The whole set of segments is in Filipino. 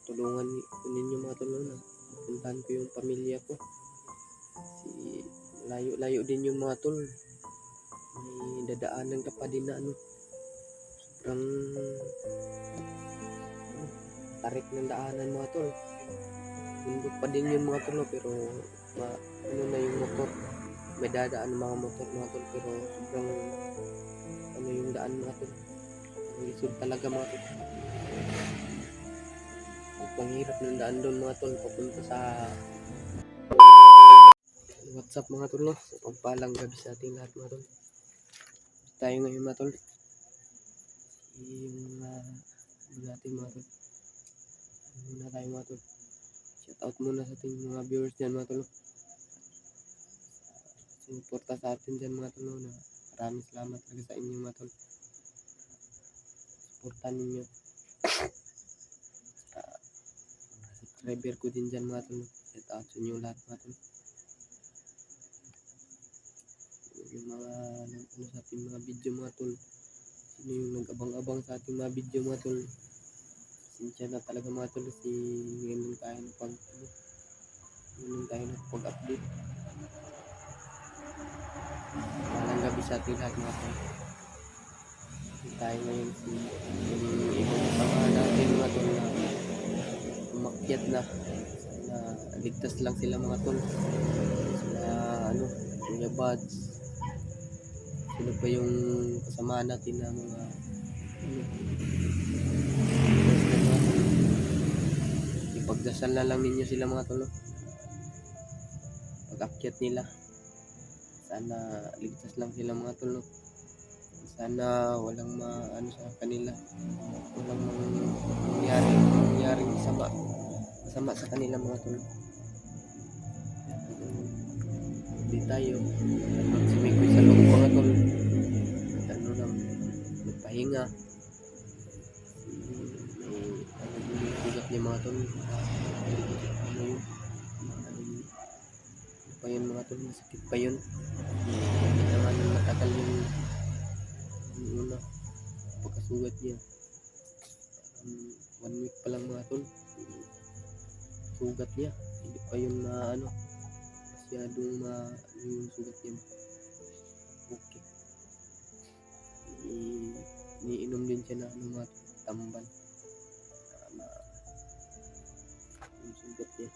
tulungan ko ninyo mga tol na puntahan ko yung pamilya ko. Si layo-layo din yung mga tol. May dadaanan ka pa din na sobrang tarik ng daanan mga tol. Bundok pa din yung mga tol pero na yung motor. May dadaan ng mga motor mga tol pero sobrang yung daan mga tol. Ang isod talaga mga tol. Ang hirap ng daan doon mga tol papunta sa WhatsApp mga tol no. So, pagpalang gabi sa ating lahat mga tol. Tayo ngayon mga tol. Yung natin mga tol. Muna tayo mga tol. Shout out muna sa ating mga viewers dyan mga tol. Suporta sa atin dyan mga tol na maraming salamat talaga sa inyo mga tol. Suporta ninyo. Subscriber ko din dyan mga tol. Shout out sa inyo lahat mga tol. Yung mga sa ating mga video mga tol. Sino yung nag-abang-abang sa ating mga video mga tol. Sinsya na talaga mga tol kasi ngayon tayo pag-update. Malang gabi sa ating lahat mga tol. Tayo ngayon yung ibang kasama natin mga tol na umakyat na ligtas lang sila mga tol. Sila Kuya Buds. Sino pa yung kasama natin na mga ipagdasal na lang ninyo sila mga tol. Pag-akyat nila sana ligtas lang sila mga tol. Sana walang sa kanila, walang mangyaring masama sa kanila mga tol. Hindi tayo sumikoy sa loob mga tol. Magpahinga. May sugat niya mga tol. Pa yun mga tol, masakit pa yun. Hindi naman matagal yung una pagkasugat niya. 1 week pa lang mga tol sugat niya, hindi pa yun masyadong yung sugat niya. Okay, iniinom din siya na mga tambal yung sugat niya.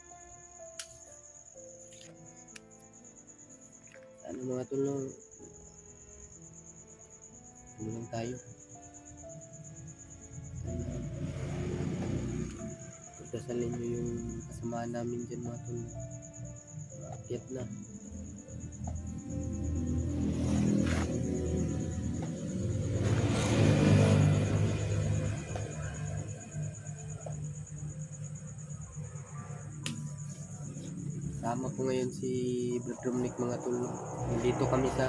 Mga tol tulong tayo. Pagdasalin nyo yung kasama namin dyan mga tol. Maakyat na. Sama ko ngayon si Brad Dominic mga tol. Dito kami sa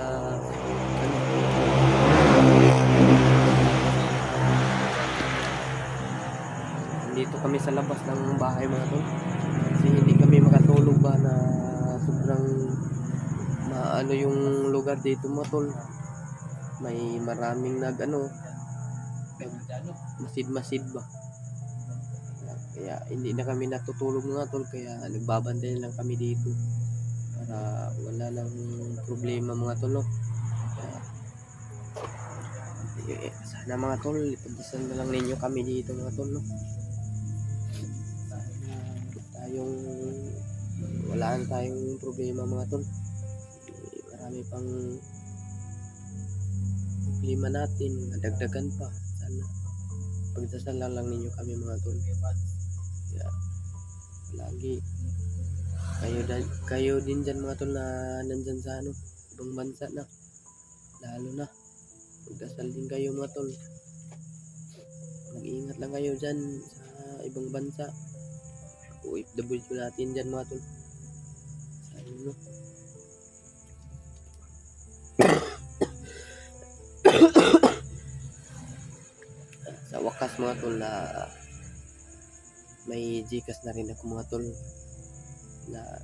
dito kami sa labas ng bahay mga tol. Kasi hindi kami makatulog ba na sobrang yung lugar dito mga tol. May maraming masid ba. Kaya hindi na kami natutulog mga tol, kaya nagbabantay lang kami dito para wala nang problema mga tol no? Sana mga tol ipagdasal na lang ninyo kami dito mga tol no? Tayong walaan tayong problema mga tol. Marami pang problema natin, nadagdagan pa. Sana pagdasal na lang ninyo kami mga tol. Kaya lagi kayo din dyan mga tol na nandyan sa ibang bansa na, lalo na pagdasal din kayo mga tol. Mag-iingat lang kayo dyan sa ibang bansa, OFW natin dyan mga tol. Sa wakas mga tol na may Gcash na rin ako mga tol, na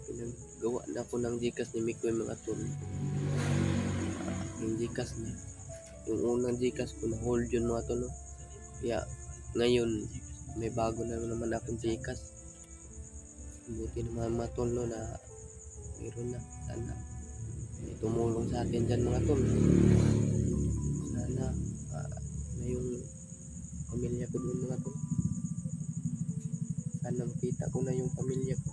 pinagawa na ako ng Gcash ni Mikoy mga tol. Yung Gcash na yung unang Gcash ko na hold yun mga tol no? Kaya ngayon may bago na naman akong Gcash. Buti naman mga tol no, na meron na. Sana may tumulong sa atin dyan mga tol. Sana na yung pamilya ko doon mga tol. Sana makita ko na yung pamilya ko.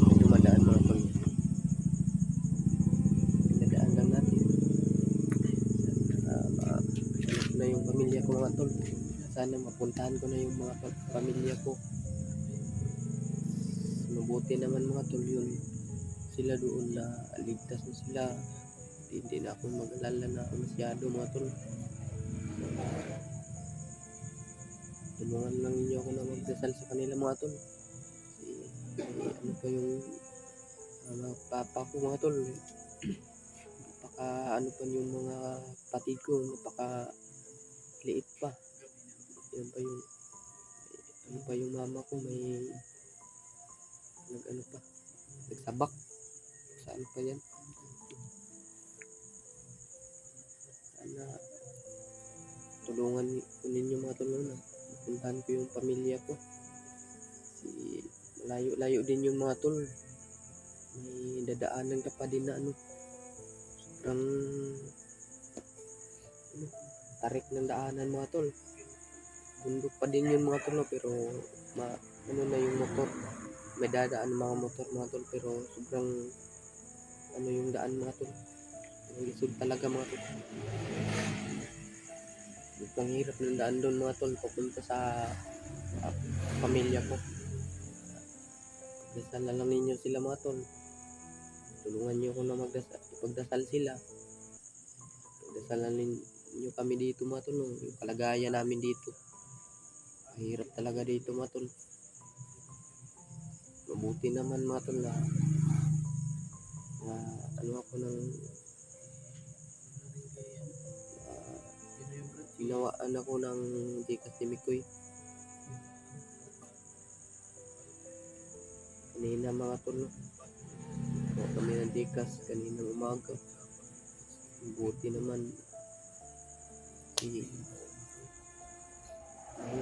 Medyo madaan mga tol. Pinadaan lang natin. Ano na yung pamilya ko mga tol. Sana mapuntahan ko na yung mga pamilya ko. Mabuti naman mga tol yun. Sila doon na ligtas na sila. Hindi na ako mag-alala na masyado mga tol. Tulungan lang niyo ako na magdasal sa kanila mga tol. Ano pa yung mga papa ko mga tol. Napaka ano pa yung mga pati ko. Napaka liit pa. Yan pa yung ano pa yung mama ko may nagsabak. Saan pa yan? Sana tulungan ko ninyo mga tol na puntahan ko yung pamilya ko. Kasi layo-layo din yung mga tol. May dadaanan ka pa din na sobrang tarik ng daanan mga tol. Bundok pa din yun mga tol pero na yung motor. May dadaan mga motor mga tol pero sobrang yung daan mga tol. Lisod talaga mga tol. Ang hirap ng daan doon mga tol papunta sa pamilya ko. Dasal na lang ninyo sila mga tol. Tulungan nyo ako na ipagdasal sila. Ipagdasal na ninyo kami dito mga tol. Yung kalagayan namin dito. Mahirap talaga dito mga tol. Mabuti naman mga tol na ako ng ginawaan ako ng Gcash ni Mikoy. Kanina mga tol kami ng Gcash kaninang umaga. Mabuti naman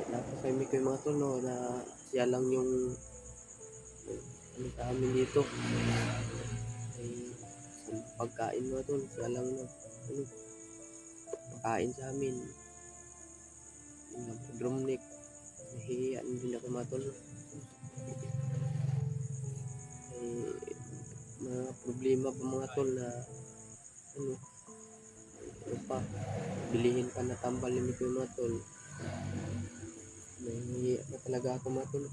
napasay Mikoy mga tol na siya lang yung sa amin dito ay pagkain mga tol. Siya lang na pagkain sa amin. Drumnik nahihiyan din ako mga tol. Mga problema pa mga tol na bilihin pa na tambal ni ko mga tol. Nahihiyan na talaga ako mga tol.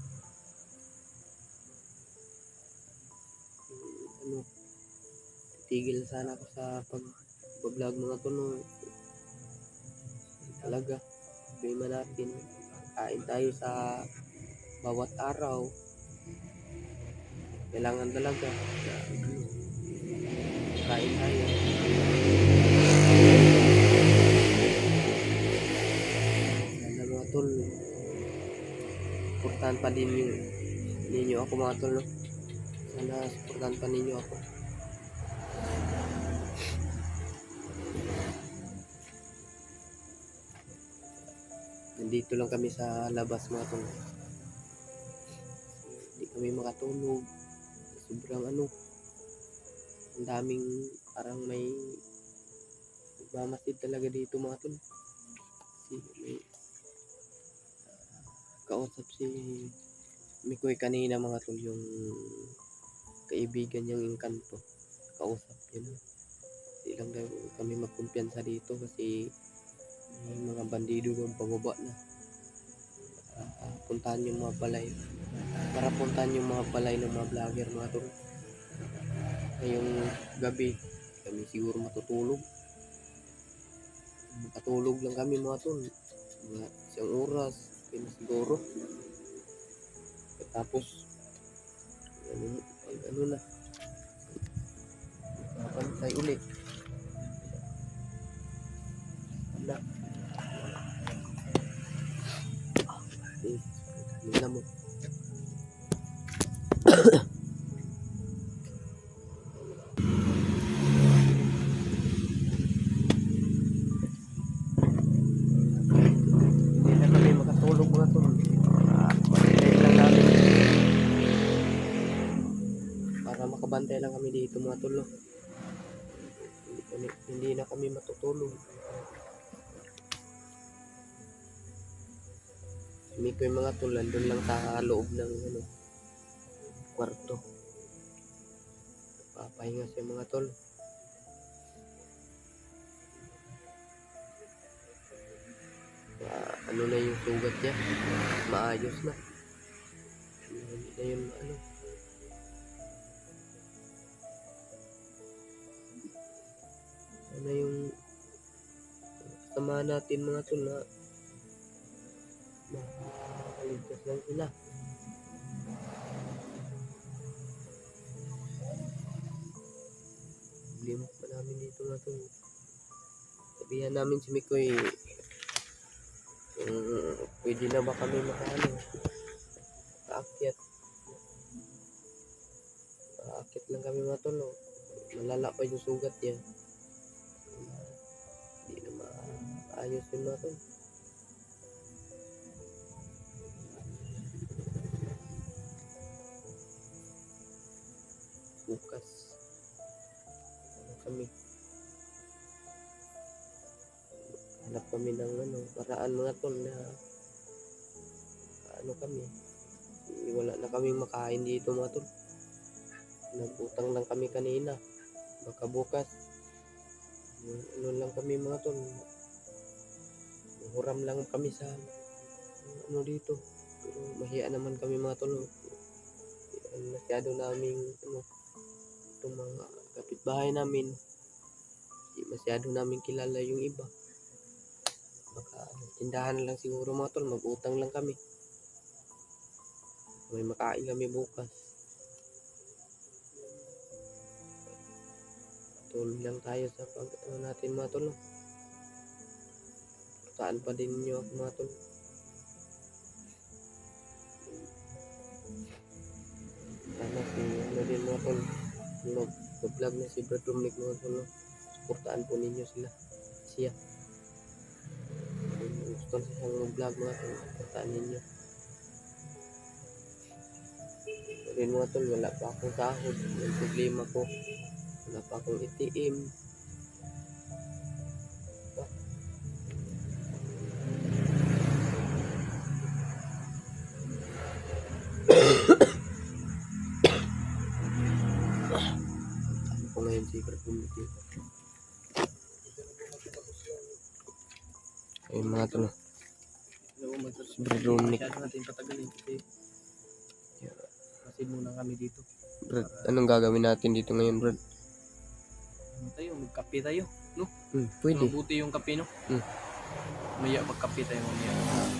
Tigil sana ako sa pag-vlog mga tol talaga. Problema natin kain tayo sa bawat araw. Kailangan talaga kain tayo. Sana mga tol suportahan pa din ninyo ako mga tol Sana suportahan pa ninyo ako. Nandito lang kami sa labas mga tol. Hindi kami makatulog. Sobrang ang daming parang may nagmamasid talaga dito mga tol. Kasi may kausap si Mikoy kanina mga tol, yung kaibigan niyang Engkanto. Kausap yun. Hindi lang daw kami magkumpiyansa dito kasi may mga bandido doon pababa na. Puntahan yung mga balay. Para puntahan yung mga balay ng mga vlogger mga tol. Ngayong gabi kami siguro matutulog. Makatulog lang kami mga tol. Mga isang oras kaya siguro. Tapos na kapantay ulit. Wala. Nila mo. Hindi na kami makatulog mga tol. Bantay lang namin. Para makabantay lang kami dito mga tol. No? Hindi na kami matutulog. Hindi ko yung mga tol, doon lang sa loob ng kwarto. Papahinga siya mga tol. Ano na yung sugat niya, maayos na. Hindi na yun ano yung kasama natin mga tol na makaligtas lang sila. Problema pa namin dito mga tol. Sabihan namin si Mikoy kung pwede na ba kami makaakyat. Makaakyat lang kami mga tol. No? Malala pa yung sugat niya. Hindi na maayos yun mga tol. Bukas kami hanap kami ng paraan mga tol na kami wala na kami makain dito mga tol. Nagutang lang kami kanina, baka bukas lang kami mga tol, huram lang kami sa dito, pero mahiya naman kami mga tol. Masyado naming itong mga kapitbahay namin, masyado namin kilala yung iba. Baka tindahan lang siguro mga tol, mag-utang lang kami, may makain kami bukas. Tuloy lang tayo sa pag natin mga tol. Saan pa din nyo ako mga tol. Sana si din mga tol, mag-vlog na si Brad Romnick mga tol. Suportaan po ninyo siya. Gusto na siyang mag-vlog mga tol, suportaan ninyo. Rin mga tol, wala pa akong sahod. Yung problema ko, wala pa akong ATM. Ano ko ngayon si Brad Romnick dito. Ayun mga tol, si Brad Romnick. Natin patagalin kasi muna kami dito. Brad, anong gagawin natin dito ngayon, Brad? Ano tayo? Magkape tayo, no? Pwede. Mabuti yung kape, no? Maya magkape tayo mamaya.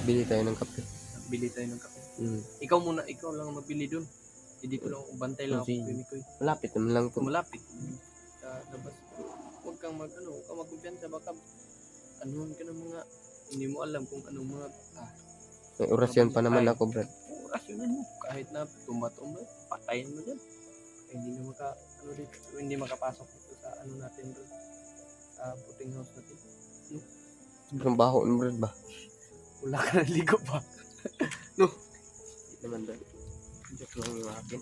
Bili tayo ng kape. Bili tayo ng kape. Ikaw lang magbili dun. Hindi ko lang, bantay lang ako kay Mikoy. Malapit naman lang to. Malapit. Sa labas. Huwag kang magkumpiyansa. Baka anuhan ka ng mga, hindi mo alam kung anong mga, May orasyon pa naman ako, Brad. orasyonan mo. Kahit na tumba-tumba, patayin mo dyan. Hindi na hindi makapasok dito sa natin doon. Sa puting house natin. Sobrang baho ng Brad ba? Wala ka na ligo pa. No. Hindi naman, Brad. Joke lang yung akin.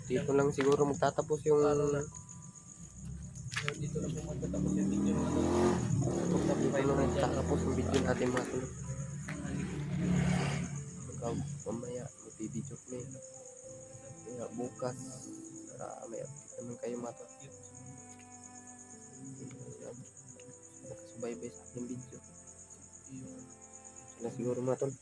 Dito lang siguro magtatapos yung Dito lang po magtatapos yung video na magtatapos yung video natin mga tulog. Mamaya magbibidyo kami. Kaya bukas para may update naman kayo mga tulog. Makasubaybay sa aking video. Sana siguro mga tulog.